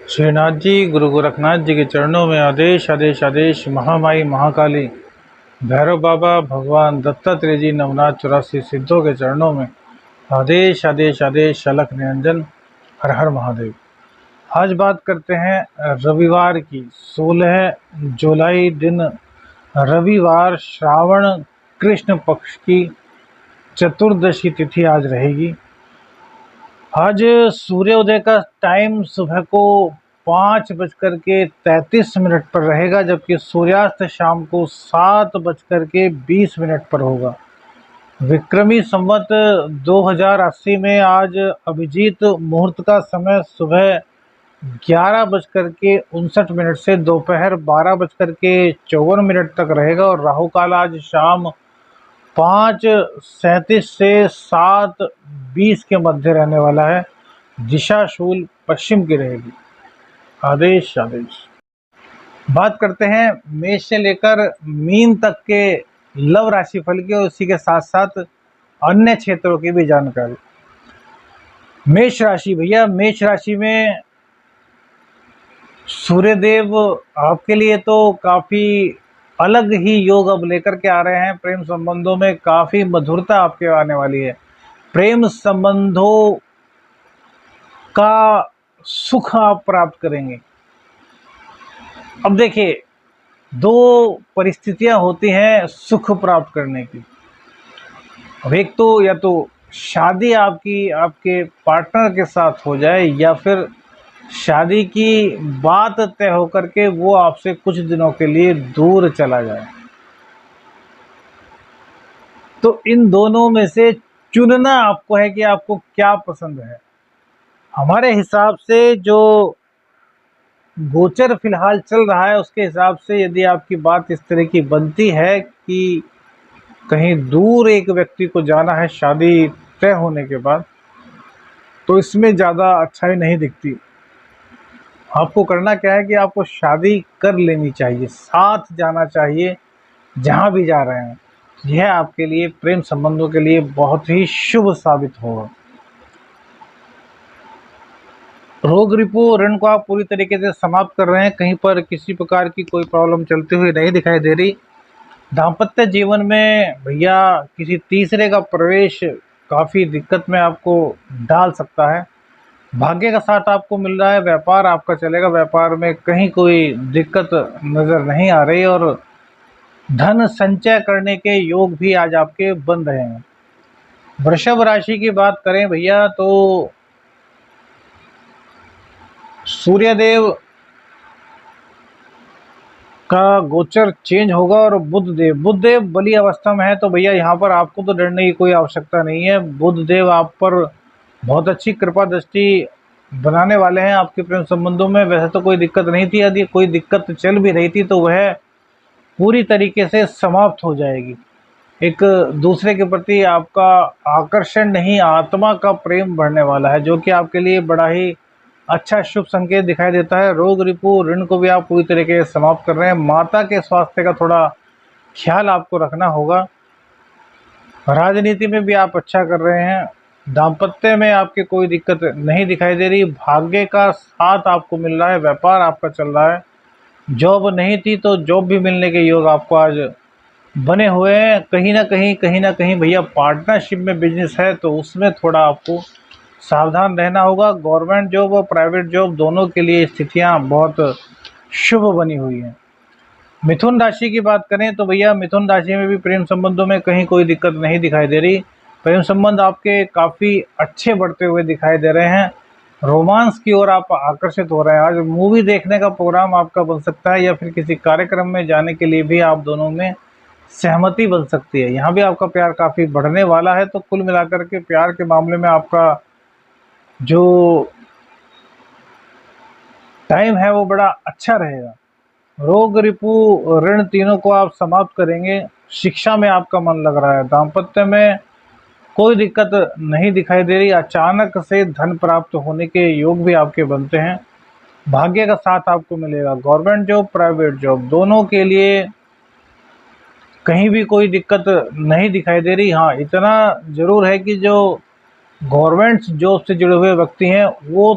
श्रीनाथ जी, गुरु गोरखनाथ जी के चरणों में आदेश आदेश आदेश। महामाई महाकाली, भैरव बाबा, भगवान दत्तात्रेय जी, नवनाथ 84 सिद्धों के चरणों में आदेश आदेश आदेश। अलख निरंजन। हर हर महादेव। आज बात करते हैं रविवार की। 16 जुलाई दिन रविवार, श्रावण कृष्ण पक्ष की चतुर्दशी तिथि आज रहेगी। आज सूर्योदय का टाइम सुबह को 5:33 पर रहेगा, जबकि सूर्यास्त शाम को 7:20 पर होगा। विक्रमी संवत 2080 में आज अभिजीत मुहूर्त का समय सुबह 11:59 से दोपहर 12:54 तक रहेगा और राहु काल आज शाम 5:37 से 7:20 के मध्य रहने वाला है। दिशा शूल पश्चिम की रहेगी। आदेश आदेश। बात करते हैं मेष से लेकर मीन तक के लव राशि फल की और उसी के साथ साथ अन्य क्षेत्रों की भी जानकारी। मेष राशि, भैया मेष राशि में सूर्यदेव आपके लिए तो काफी अलग ही योग अब लेकर के आ रहे हैं। प्रेम संबंधों में काफी मधुरता आपके आने वाली है। प्रेम संबंधों का सुख आप प्राप्त करेंगे। अब देखिए, दो परिस्थितियां होती हैं सुख प्राप्त करने की। अब एक तो या तो शादी आपकी आपके पार्टनर के साथ हो जाए, या फिर शादी की बात तय होकर के वो आपसे कुछ दिनों के लिए दूर चला जाए। तो इन दोनों में से चुनना आपको है कि आपको क्या पसंद है। हमारे हिसाब से जो गोचर फिलहाल चल रहा है उसके हिसाब से यदि आपकी बात इस तरह की बनती है कि कहीं दूर एक व्यक्ति को जाना है शादी तय होने के बाद, तो इसमें ज़्यादा अच्छाई नहीं दिखती। आपको करना क्या है कि आपको शादी कर लेनी चाहिए, साथ जाना चाहिए जहाँ भी जा रहे हैं। यह आपके लिए प्रेम संबंधों के लिए बहुत ही शुभ साबित होगा। रोग रिपु ऋण को आप पूरी तरीके से समाप्त कर रहे हैं। कहीं पर किसी प्रकार की कोई प्रॉब्लम चलती हुई नहीं दिखाई दे रही। दाम्पत्य जीवन में भैया किसी तीसरे का प्रवेश काफ़ी दिक्कत में आपको डाल सकता है। भाग्य का साथ आपको मिल रहा है। व्यापार आपका चलेगा, व्यापार में कहीं कोई दिक्कत नज़र नहीं आ रही और धन संचय करने के योग भी आज आपके बन रहे हैं। वृषभ राशि की बात करें भैया तो सूर्यदेव का गोचर चेंज होगा और बुधदेव बली अवस्था में है। तो भैया यहाँ पर आपको तो डरने की कोई आवश्यकता नहीं है। बुधदेव आप पर बहुत अच्छी कृपा दृष्टि बनाने वाले हैं। आपके प्रेम संबंधों में वैसे तो कोई दिक्कत नहीं थी, यदि कोई दिक्कत चल भी रही थी तो वह पूरी तरीके से समाप्त हो जाएगी। एक दूसरे के प्रति आपका आकर्षण नहीं, आत्मा का प्रेम बढ़ने वाला है, जो कि आपके लिए बड़ा ही अच्छा शुभ संकेत दिखाई देता है। रोग रिपु ऋण को भी आप पूरी तरीके से समाप्त कर रहे हैं। माता के स्वास्थ्य का थोड़ा ख्याल आपको रखना होगा। राजनीति में भी आप अच्छा कर रहे हैं। दाम्पत्य में आपके कोई दिक्कत नहीं दिखाई दे रही। भाग्य का साथ आपको मिल रहा है। व्यापार आपका चल रहा है। जॉब नहीं थी तो जॉब भी मिलने के योग आपको आज बने हुए हैं। कहीं ना कहीं भैया पार्टनरशिप में बिजनेस है तो उसमें थोड़ा आपको सावधान रहना होगा। गवर्नमेंट जॉब और प्राइवेट जॉब दोनों के लिए स्थितियां बहुत शुभ बनी हुई हैं। मिथुन राशि की बात करें तो भैया मिथुन राशि में भी प्रेम संबंधों में कहीं कोई दिक्कत नहीं दिखाई दे रही। प्रेम संबंध आपके काफ़ी अच्छे बढ़ते हुए दिखाई दे रहे हैं। रोमांस की ओर आप आकर्षित हो रहे हैं। आज मूवी देखने का प्रोग्राम आपका बन सकता है या फिर किसी कार्यक्रम में जाने के लिए भी आप दोनों में सहमति बन सकती है। यहाँ भी आपका प्यार काफ़ी बढ़ने वाला है। तो कुल मिलाकर के प्यार के मामले में आपका जो टाइम है वो बड़ा अच्छा रहेगा। रोग रिपु ऋण तीनों को आप समाप्त करेंगे। शिक्षा में आपका मन लग रहा है। दाम्पत्य में कोई दिक्कत नहीं दिखाई दे रही। अचानक से धन प्राप्त होने के योग भी आपके बनते हैं। भाग्य का साथ आपको मिलेगा। गवर्नमेंट जॉब प्राइवेट जॉब दोनों के लिए कहीं भी कोई दिक्कत नहीं दिखाई दे रही। हाँ, इतना ज़रूर है कि जो गवर्नमेंट जॉब से जुड़े हुए व्यक्ति हैं वो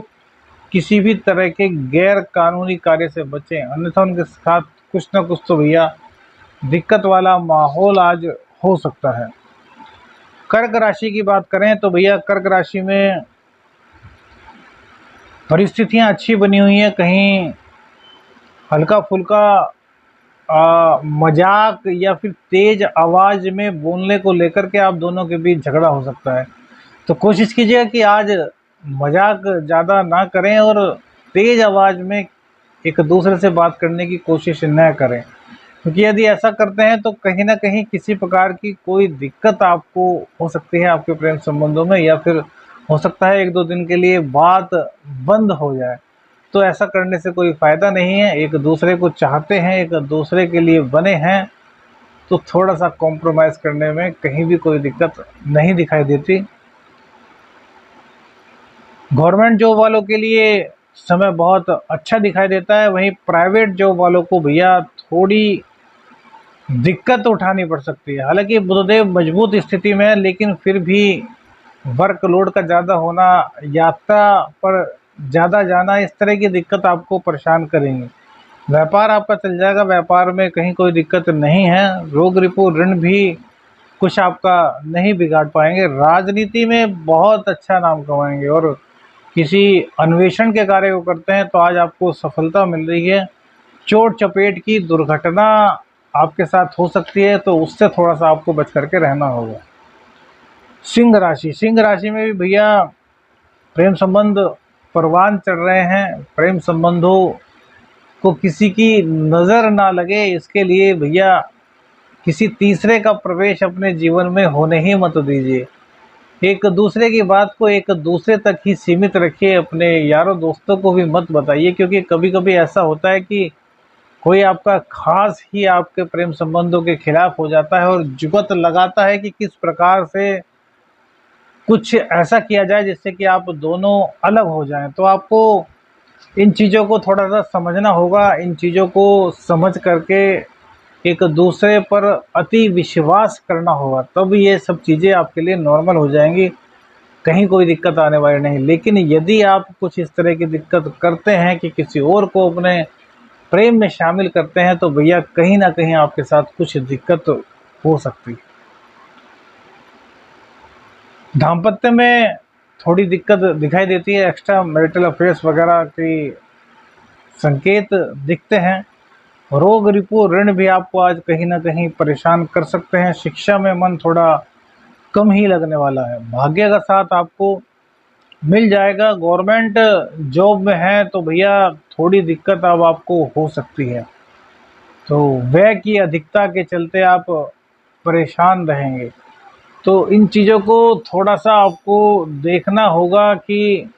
किसी भी तरह के गैर कानूनी कार्य से बचें, अन्यथा उनके साथ कुछ ना कुछ तो भैया दिक्कत वाला माहौल आज हो सकता है। कर्क राशि की बात करें तो भैया कर्क राशि में परिस्थितियां अच्छी बनी हुई हैं। कहीं हल्का फुल्का मजाक या फिर तेज आवाज में बोलने को लेकर के आप दोनों के बीच झगड़ा हो सकता है। तो कोशिश कीजिए कि आज मजाक ज़्यादा ना करें और तेज आवाज में एक दूसरे से बात करने की कोशिश न करें, क्योंकि यदि ऐसा करते हैं तो कहीं ना कहीं किसी प्रकार की कोई दिक्कत आपको हो सकती है आपके प्रेम संबंधों में, या फिर हो सकता है एक दो दिन के लिए बात बंद हो जाए। तो ऐसा करने से कोई फ़ायदा नहीं है। एक दूसरे को चाहते हैं, एक दूसरे के लिए बने हैं, तो थोड़ा सा कॉम्प्रोमाइज़ करने में कहीं भी कोई दिक्कत नहीं दिखाई देती। गवर्नमेंट जॉब वालों के लिए समय बहुत अच्छा दिखाई देता है, वहीं प्राइवेट जॉब वालों को भैया थोड़ी दिक्कत उठानी पड़ सकती है। हालांकि बुधदेव मजबूत स्थिति में है, लेकिन फिर भी वर्कलोड का ज़्यादा होना, यात्रा पर ज़्यादा जाना, इस तरह की दिक्कत आपको परेशान करेंगी। व्यापार आपका चल जाएगा, व्यापार में कहीं कोई दिक्कत नहीं है। रोग रिपू ऋण भी कुछ आपका नहीं बिगाड़ पाएंगे। राजनीति में बहुत अच्छा नाम कमाएंगे, और किसी अन्वेषण के कार्य को करते हैं तो आज आपको सफलता मिल रही है। चोट चपेट की दुर्घटना आपके साथ हो सकती है, तो उससे थोड़ा सा आपको बच करके रहना होगा। सिंह राशि में भी भैया प्रेम संबंध परवान चढ़ रहे हैं। प्रेम संबंधों को किसी की नज़र ना लगे, इसके लिए भैया किसी तीसरे का प्रवेश अपने जीवन में होने ही मत दीजिए। एक दूसरे की बात को एक दूसरे तक ही सीमित रखिए, अपने यारों दोस्तों को भी मत बताइए, क्योंकि कभी कभी ऐसा होता है कि कोई आपका खास ही आपके प्रेम संबंधों के खिलाफ हो जाता है और जुगत लगाता है कि किस प्रकार से कुछ ऐसा किया जाए जिससे कि आप दोनों अलग हो जाएं। तो आपको इन चीज़ों को थोड़ा सा समझना होगा। इन चीज़ों को समझ करके एक दूसरे पर अति विश्वास करना होगा, तब ये सब चीज़ें आपके लिए नॉर्मल हो जाएंगी, कहीं कोई दिक्कत आने वाली नहीं। लेकिन यदि आप कुछ इस तरह की दिक्कत करते हैं कि किसी और को अपने प्रेम में शामिल करते हैं, तो भैया कहीं ना कहीं आपके साथ कुछ दिक्कत हो सकती है। दाम्पत्य में थोड़ी दिक्कत दिखाई देती है, एक्स्ट्रा मैरिटल अफेयर्स वगैरह की संकेत दिखते हैं। रोग रिपू ऋण भी आपको आज कहीं ना कहीं परेशान कर सकते हैं। शिक्षा में मन थोड़ा कम ही लगने वाला है। भाग्य का साथ आपको मिल जाएगा। गवर्नमेंट जॉब में है तो भैया थोड़ी दिक्कत अब आपको हो सकती है, तो व्यय की अधिकता के चलते आप परेशान रहेंगे। तो इन चीज़ों को थोड़ा सा आपको देखना होगा कि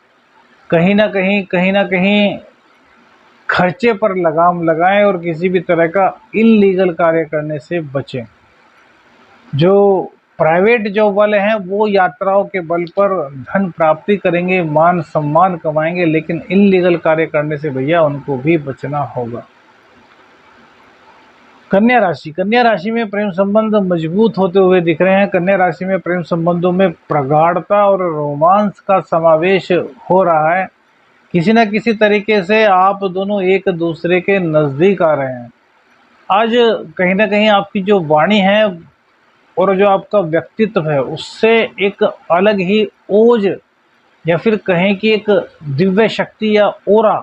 कहीं ना कहीं खर्चे पर लगाम लगाएं और किसी भी तरह का इल्लीगल कार्य करने से बचें। जो प्राइवेट जॉब वाले हैं वो यात्राओं के बल पर धन प्राप्ति करेंगे, मान सम्मान कमाएंगे, लेकिन इल्लीगल कार्य करने से भैया उनको भी बचना होगा। कन्या राशि में प्रेम संबंध मजबूत होते हुए दिख रहे हैं। कन्या राशि में प्रेम संबंधों में प्रगाढ़ता और रोमांस का समावेश हो रहा है। किसी न किसी तरीके से आप दोनों एक दूसरे के नज़दीक आ रहे हैं। आज कहीं ना कहीं आपकी जो वाणी है और जो आपका व्यक्तित्व है, उससे एक अलग ही ओज, या फिर कहें कि एक दिव्य शक्ति या ओरा,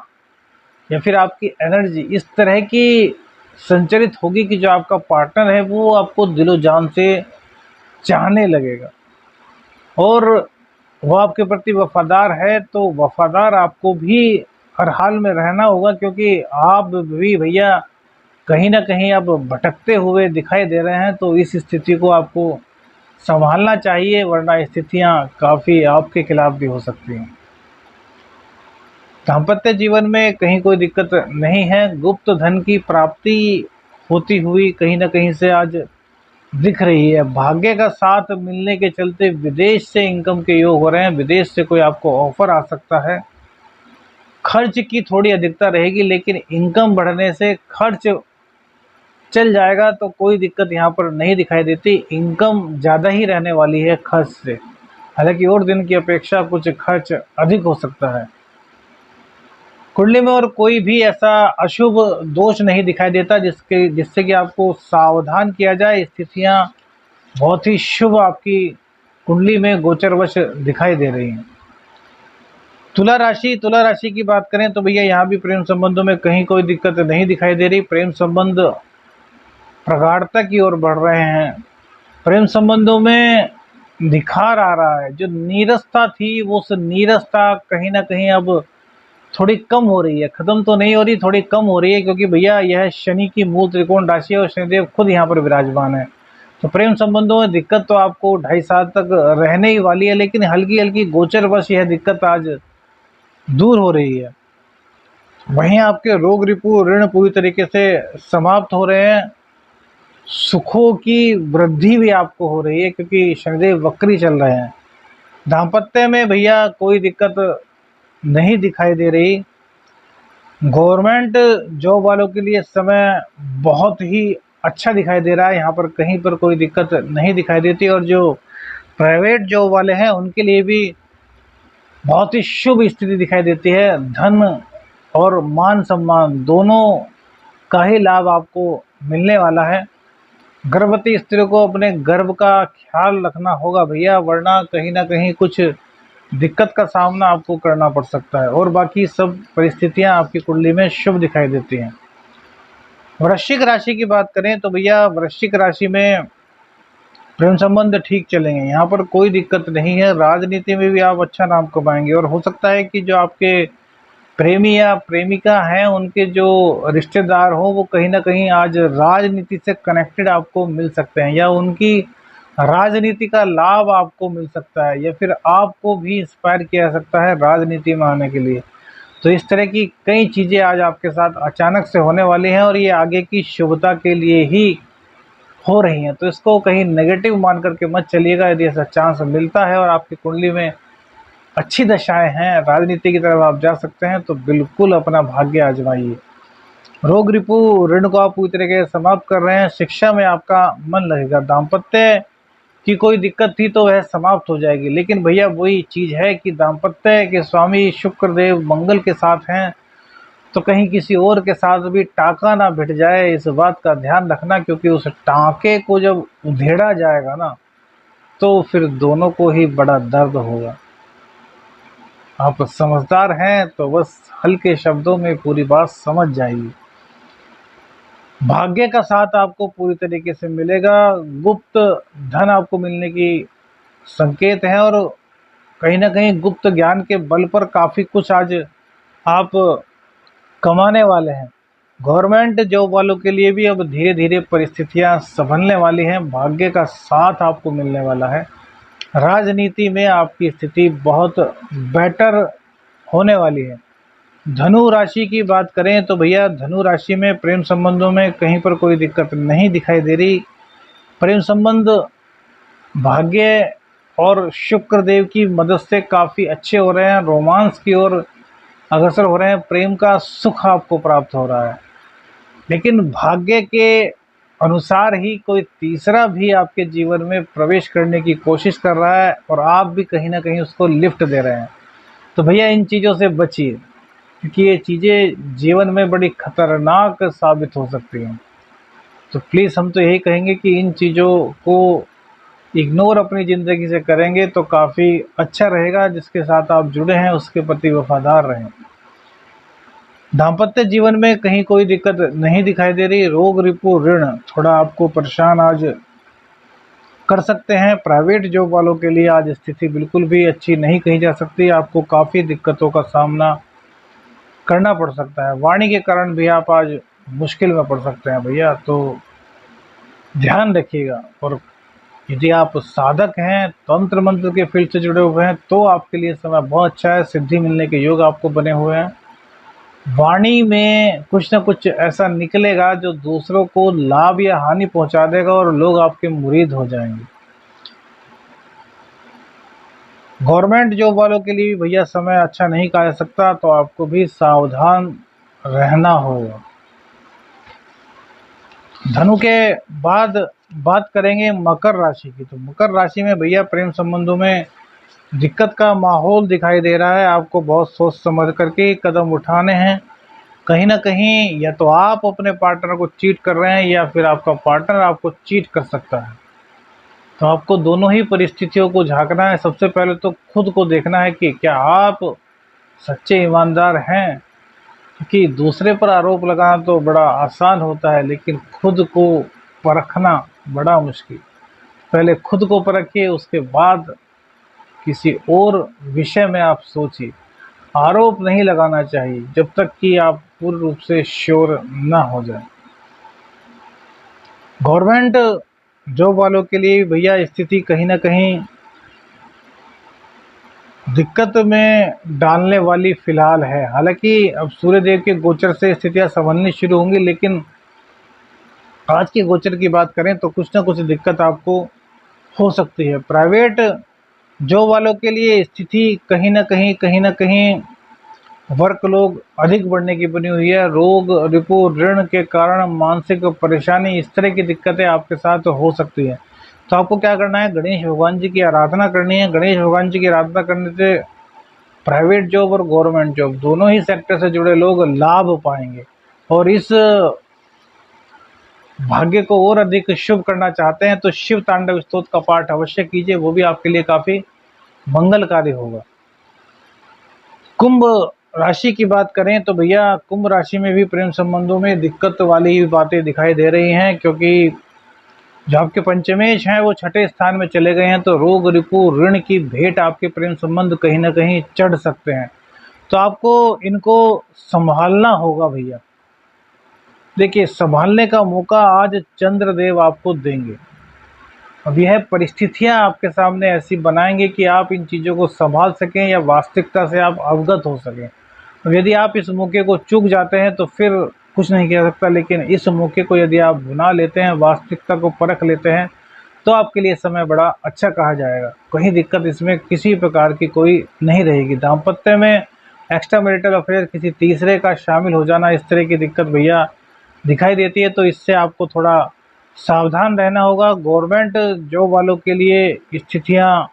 या फिर आपकी एनर्जी इस तरह की संचरित होगी कि जो आपका पार्टनर है वो आपको दिलो जान से चाहने लगेगा, और वो आपके प्रति वफादार है। तो वफादार आपको भी हर हाल में रहना होगा, क्योंकि आप भी भैया कहीं ना कहीं अब भटकते हुए दिखाई दे रहे हैं। तो इस स्थिति को आपको संभालना चाहिए, वरना स्थितियां काफ़ी आपके खिलाफ भी हो सकती हैं। दाम्पत्य जीवन में कहीं कोई दिक्कत नहीं है। गुप्त धन की प्राप्ति होती हुई कहीं ना कहीं से आज दिख रही है। भाग्य का साथ मिलने के चलते विदेश से इनकम के योग हो रहे हैं। विदेश से कोई आपको ऑफर आ सकता है। खर्च की थोड़ी अधिकता रहेगी, लेकिन इनकम बढ़ने से खर्च चल जाएगा, तो कोई दिक्कत यहाँ पर नहीं दिखाई देती। इनकम ज़्यादा ही रहने वाली है खर्च से, हालांकि और दिन की अपेक्षा कुछ खर्च अधिक हो सकता है। कुंडली में और कोई भी ऐसा अशुभ दोष नहीं दिखाई देता जिससे कि आपको सावधान किया जाए। स्थितियां बहुत ही शुभ आपकी कुंडली में गोचरवश दिखाई दे रही हैं। तुला राशि की बात करें तो भैया यहाँ भी प्रेम संबंधों में कहीं कोई दिक्कत नहीं दिखाई दे रही। प्रेम संबंध प्रगाढ़ता की ओर बढ़ रहे हैं। प्रेम संबंधों में निखार आ रहा है। जो नीरसता थी वो नीरसता कहीं ना कहीं अब थोड़ी कम हो रही है। खत्म तो नहीं हो रही, थोड़ी कम हो रही है, क्योंकि भैया यह शनि की मूल त्रिकोण राशि है और शनिदेव खुद यहाँ पर विराजमान है। तो प्रेम संबंधों में दिक्कत तो आपको 2.5 साल तक रहने ही वाली है, लेकिन हल्की हल्की गोचरवश यह दिक्कत आज दूर हो रही है। वहीं आपके रोग रिपु ऋण पूरी तरीके से समाप्त हो रहे हैं। सुखों की वृद्धि भी आपको हो रही है, क्योंकि शनिदेव वक्री चल रहे हैं। दाम्पत्य में भैया कोई दिक्कत नहीं दिखाई दे रही। गवर्नमेंट जॉब वालों के लिए समय बहुत ही अच्छा दिखाई दे रहा है। यहाँ पर कहीं पर कोई दिक्कत नहीं दिखाई देती। और जो प्राइवेट जॉब वाले हैं उनके लिए भी बहुत ही शुभ स्थिति दिखाई देती है। धन और मान सम्मान दोनों का ही लाभ आपको मिलने वाला है। गर्भवती स्त्रियों को अपने गर्भ का ख्याल रखना होगा भैया, वरना कहीं ना कहीं कुछ दिक्कत का सामना आपको करना पड़ सकता है। और बाकी सब परिस्थितियां आपकी कुंडली में शुभ दिखाई देती हैं। वृश्चिक राशि की बात करें तो भैया वृश्चिक राशि में प्रेम संबंध ठीक चलेंगे। यहाँ पर कोई दिक्कत नहीं है। राजनीति में भी आप अच्छा नाम कमाएंगे और हो सकता है कि जो आपके प्रेमी या प्रेमिका हैं उनके जो रिश्तेदार हो वो कहीं ना कहीं आज राजनीति से कनेक्टेड आपको मिल सकते हैं, या उनकी राजनीति का लाभ आपको मिल सकता है, या फिर आपको भी इंस्पायर किया जा सकता है राजनीति में आने के लिए। तो इस तरह की कई चीज़ें आज आपके साथ अचानक से होने वाली हैं और ये आगे की शुभता के लिए ही हो रही हैं। तो इसको कहीं नेगेटिव मान करके मत चलिएगा। यदि ऐसा चांस मिलता है और आपकी कुंडली में अच्छी दशाएं हैं, राजनीति की तरफ आप जा सकते हैं, तो बिल्कुल अपना भाग्य आजमाइए। रोग रिपु ऋण को आप पूरी तरीके से समाप्त कर रहे हैं। शिक्षा में आपका मन लगेगा। दाम्पत्य की कोई दिक्कत थी तो वह समाप्त हो जाएगी, लेकिन भैया वही चीज़ है कि दाम्पत्य के स्वामी शुक्रदेव मंगल के साथ हैं, तो कहीं किसी और के साथ भी टाका ना भिड़ जाए, इस बात का ध्यान रखना। क्योंकि उस टाके को जब उधेड़ा जाएगा ना तो फिर दोनों को ही बड़ा दर्द होगा। आप समझदार हैं तो बस हल्के शब्दों में पूरी बात समझ जाइए। भाग्य का साथ आपको पूरी तरीके से मिलेगा। गुप्त धन आपको मिलने की संकेत है और कहीं ना कहीं गुप्त ज्ञान के बल पर काफ़ी कुछ आज आप कमाने वाले हैं। गवर्नमेंट जॉब वालों के लिए भी अब धीरे धीरे परिस्थितियां संभलने वाली हैं। भाग्य का साथ आपको मिलने वाला है। राजनीति में आपकी स्थिति बहुत बेटर होने वाली है। धनु राशि की बात करें तो भैया धनु राशि में प्रेम संबंधों में कहीं पर कोई दिक्कत नहीं दिखाई दे रही। प्रेम संबंध भाग्य और शुक्र देव की मदद से काफ़ी अच्छे हो रहे हैं। रोमांस की ओर अग्रसर हो रहे हैं। प्रेम का सुख आपको प्राप्त हो रहा है, लेकिन भाग्य के अनुसार ही कोई तीसरा भी आपके जीवन में प्रवेश करने की कोशिश कर रहा है और आप भी कहीं ना कहीं उसको लिफ्ट दे रहे हैं। तो भैया इन चीज़ों से बचिए, क्योंकि ये चीज़ें जीवन में बड़ी खतरनाक साबित हो सकती हैं। तो प्लीज़ हम तो यही कहेंगे कि इन चीज़ों को इग्नोर अपनी ज़िंदगी से करेंगे तो काफ़ी अच्छा रहेगा। जिसके साथ आप जुड़े हैं उसके प्रति वफादार रहें। दाम्पत्य जीवन में कहीं कोई दिक्कत नहीं दिखाई दे रही। रोग रिपु ऋण थोड़ा आपको परेशान आज कर सकते हैं। प्राइवेट जॉब वालों के लिए आज स्थिति बिल्कुल भी अच्छी नहीं कही जा सकती। आपको काफ़ी दिक्कतों का सामना करना पड़ सकता है। वाणी के कारण भी आप आज मुश्किल में पड़ सकते हैं भैया, तो ध्यान रखिएगा। और यदि आप साधक हैं, तंत्र मंत्र के फील्ड से जुड़े हुए हैं, तो आपके लिए समय बहुत अच्छा है। सिद्धि मिलने के योग आपको बने हुए हैं। वाणी में कुछ ना कुछ ऐसा निकलेगा जो दूसरों को लाभ या हानि पहुंचा देगा और लोग आपके मुरीद हो जाएंगे। गवर्नमेंट जॉब वालों के लिए भी भैया समय अच्छा नहीं कहा जा सकता, तो आपको भी सावधान रहना होगा। धनु के बाद बात करेंगे मकर राशि की। तो मकर राशि में भैया प्रेम संबंधों में दिक्कत का माहौल दिखाई दे रहा है। आपको बहुत सोच समझ करके कदम उठाने हैं। कहीं न कहीं या तो आप अपने पार्टनर को चीट कर रहे हैं या फिर आपका पार्टनर आपको चीट कर सकता है। तो आपको दोनों ही परिस्थितियों को झाँकना है। सबसे पहले तो खुद को देखना है कि क्या आप सच्चे ईमानदार हैं? क्योंकि दूसरे पर आरोप लगाना तो बड़ा आसान होता है, लेकिन खुद को परखना बड़ा मुश्किल। पहले खुद को परखिए, उसके बाद किसी और विषय में आप सोचिए। आरोप नहीं लगाना चाहिए जब तक कि आप पूर्ण रूप से श्योर ना हो जाए। गवर्नमेंट जॉब वालों के लिए भैया स्थिति कहीं न कहीं दिक्कत में डालने वाली फ़िलहाल है। हालाँकि अब सूर्यदेव के गोचर से स्थितियाँ संभलनी शुरू होंगी, लेकिन आज के गोचर की बात करें तो कुछ न कुछ दिक्कत आपको हो सकती है। प्राइवेट जॉब वालों के लिए स्थिति कहीं न कहीं वर्कलोड अधिक बढ़ने की बनी हुई है। रोग, रिपू, ऋण के कारण मानसिक परेशानी, इस तरह की दिक्कतें आपके साथ हो सकती हैं। तो आपको क्या करना है, गणेश भगवान जी की आराधना करनी है। गणेश भगवान जी की आराधना करने से प्राइवेट जॉब और गवर्नमेंट जॉब दोनों ही सेक्टर से जुड़े लोग लाभ पाएंगे। और इस भाग्य को और अधिक शुभ करना चाहते हैं तो शिव तांडव स्तोत्र का पाठ अवश्य कीजिए, वो भी आपके लिए काफ़ी मंगलकारी होगा। कुंभ राशि की बात करें तो भैया कुंभ राशि में भी प्रेम संबंधों में दिक्कत वाली ही बातें दिखाई दे रही हैं, क्योंकि जो आपके पंचमेश हैं वो छठे स्थान में चले गए हैं। तो रोग, रिपू, ऋण की भेंट आपके प्रेम संबंध कहीं न कहीं चढ़ सकते हैं। तो आपको इनको संभालना होगा भैया। देखिए, संभालने का मौका आज चंद्रदेव आपको देंगे। अब यह परिस्थितियां आपके सामने ऐसी बनाएंगे कि आप इन चीज़ों को संभाल सकें या वास्तविकता से आप अवगत हो सकें। अब यदि आप इस मौके को चूक जाते हैं तो फिर कुछ नहीं कह सकता, लेकिन इस मौके को यदि आप भुना लेते हैं, वास्तविकता को परख लेते हैं, तो आपके लिए समय बड़ा अच्छा कहा जाएगा। कहीं दिक्कत इसमें किसी प्रकार की कोई नहीं रहेगी। दाम्पत्य में एक्स्ट्रा मैरिटल अफेयर किसी तीसरे का शामिल हो जाना, इस तरह की दिक्कत भैया दिखाई देती है। तो इससे आपको थोड़ा सावधान रहना होगा। गवर्नमेंट जॉब वालों के लिए स्थितियां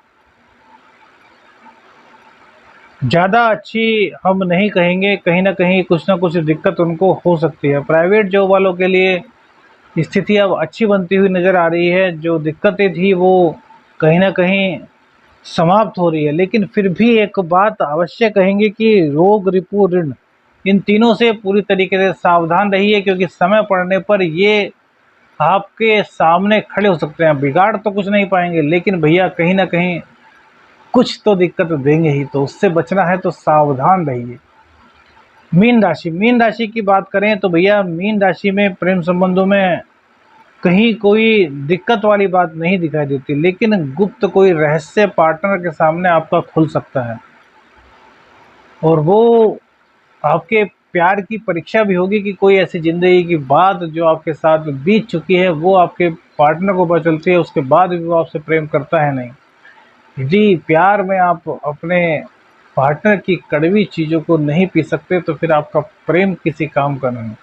ज़्यादा अच्छी हम नहीं कहेंगे, कहीं न कहीं कुछ न कुछ दिक्कत उनको हो सकती है। प्राइवेट जॉब वालों के लिए स्थिति अब अच्छी बनती हुई नज़र आ रही है। जो दिक्कतें थी वो कहीं न कहीं समाप्त हो रही है। लेकिन फिर भी एक बात अवश्य कहेंगे कि रोग, रिपू, ऋण, इन तीनों से पूरी तरीके से सावधान रहिए, क्योंकि समय पड़ने पर ये आपके सामने खड़े हो सकते हैं। बिगाड़ तो कुछ नहीं पाएंगे, लेकिन भैया कहीं ना कहीं कुछ तो दिक्कत देंगे ही। तो उससे बचना है तो सावधान रहिए। मीन राशि की बात करें तो भैया मीन राशि में प्रेम संबंधों में कहीं कोई दिक्कत वाली बात नहीं दिखाई देती, लेकिन गुप्त कोई रहस्य पार्टनर के सामने आपका खुल सकता है, और वो आपके प्यार की परीक्षा भी होगी कि कोई ऐसी ज़िंदगी की बात जो आपके साथ बीत चुकी है वो आपके पार्टनर को पता चलती है, उसके बाद भी वो आपसे प्रेम करता है नहीं। यदि प्यार में आप अपने पार्टनर की कड़वी चीज़ों को नहीं पी सकते तो फिर आपका प्रेम किसी काम का नहीं।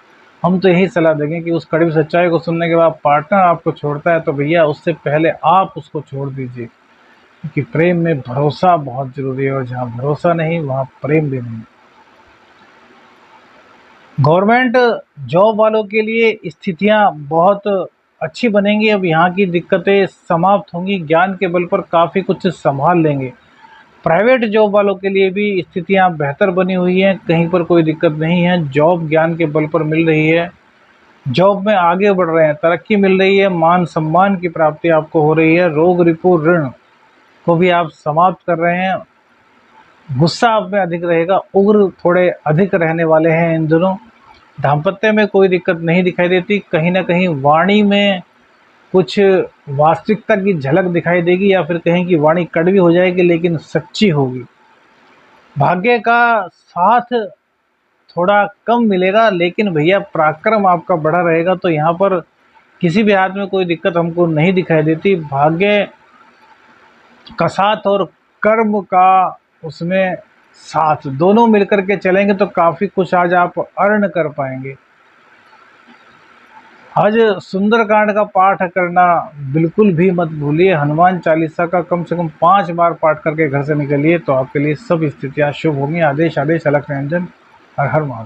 हम तो यही सलाह देंगे कि उस कड़वी सच्चाई को सुनने के बाद पार्टनर आपको छोड़ता है तो भैया उससे पहले आप उसको छोड़ दीजिए, क्योंकि प्रेम में भरोसा बहुत ज़रूरी है, और जहाँ भरोसा नहीं वहाँ प्रेम भी नहीं। गवर्नमेंट जॉब वालों के लिए स्थितियां बहुत अच्छी बनेंगी। अब यहाँ की दिक्कतें समाप्त होंगी, ज्ञान के बल पर काफ़ी कुछ संभाल लेंगे। प्राइवेट जॉब वालों के लिए भी स्थितियां बेहतर बनी हुई हैं, कहीं पर कोई दिक्कत नहीं है। जॉब ज्ञान के बल पर मिल रही है, जॉब में आगे बढ़ रहे हैं, तरक्की मिल रही है, मान सम्मान की प्राप्ति आपको हो रही है। रोग, रिपू, ऋण को भी आप समाप्त कर रहे हैं। गुस्सा आप में अधिक रहेगा, उग्र थोड़े अधिक रहने वाले हैं इन दिनों। दाम्पत्य में कोई दिक्कत नहीं दिखाई देती। कहीं ना कहीं वाणी में कुछ वास्तविकता की झलक दिखाई देगी, या फिर कहें कि वाणी कड़वी हो जाएगी लेकिन सच्ची होगी। भाग्य का साथ थोड़ा कम मिलेगा, लेकिन भैया पराक्रम आपका बड़ा रहेगा। तो यहाँ पर किसी भी हाथ में कोई दिक्कत हमको नहीं दिखाई देती। भाग्य का साथ और कर्म का उसमें साथ दोनों मिलकर के चलेंगे तो काफ़ी कुछ आज आप अर्न कर पाएंगे। आज सुंदरकांड का पाठ करना बिल्कुल भी मत भूलिए। हनुमान चालीसा का कम से कम 5 बार पाठ करके घर से निकलिए, तो आपके लिए सब स्थितियां शुभ होंगी। आदेश आदेश अलख निरंजन। हर हर महादेव।